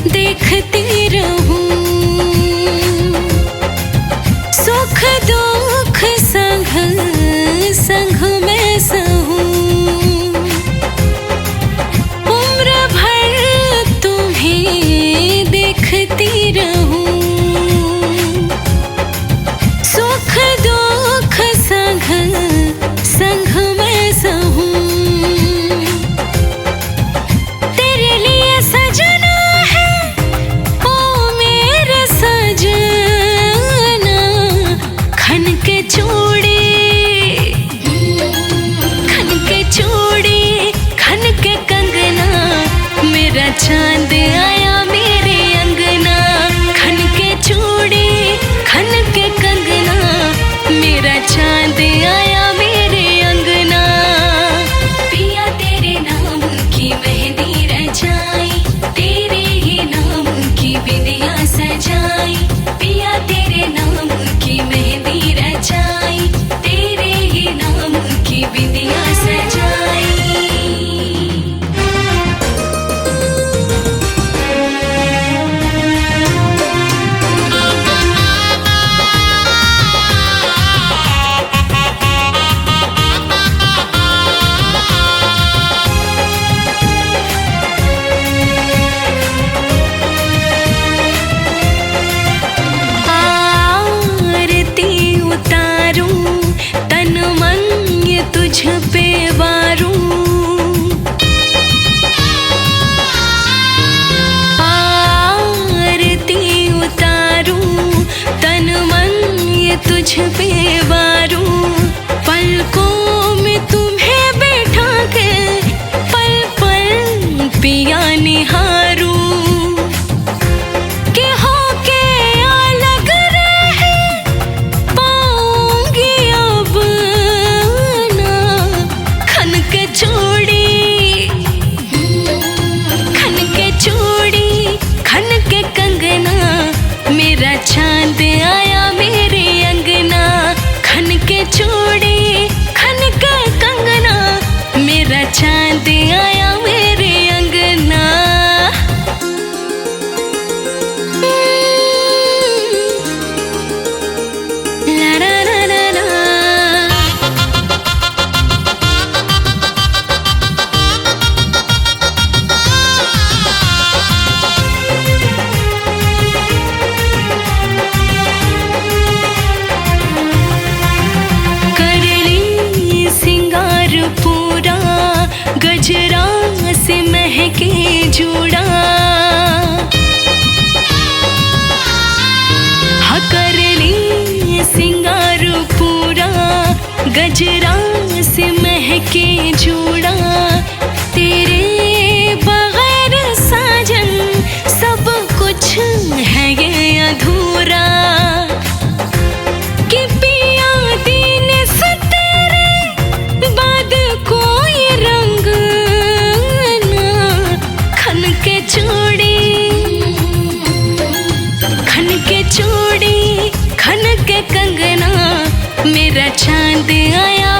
देखती रहूं, सुख दुख संग संग में सहूं, उम्र भर तुम्हें देखती रहूं, सुख दुख संग संग में सहूं। तेरे लिए सजना खन के चूड़ी खन के कंगना, मेरा चांद आया मेरे अंगना। खन के चूड़ी खन के कंगना, मेरा चांद आया मेरे अंगना। पिया तेरे नाम की मेहंदी रचाई, तेरे ही नाम की बिंदिया सजाई। पिया तेरे नाम की मेहंदी रचाई, तेरे ही नाम की बिंदिया सजाई। तुझ पे वारूं, आरती उतारूं, तन मन ये तुझ पे वारूं। पलकों में तुम्हें बैठा के पल पल पिया निहारूं, कि होके अलग रहे पाऊंगी अब चूड़ी खन के कंगना, मेरा चांद आया मेरे अंगना। खन के चूड़ी खन के कंगना, मेरा चांद आया मेरे अंगना। गजरा से महके जूड़ा, कर ली सिंगार पूरा। गजरा से महके जूड़ा, तेरे बगैर साजन सब कुछ है ये अधूरा। कि पिया दिन से तेरे बाद कोई रंग ना। खन के चूड़ी खन के कंगना, मेरा चांद आया।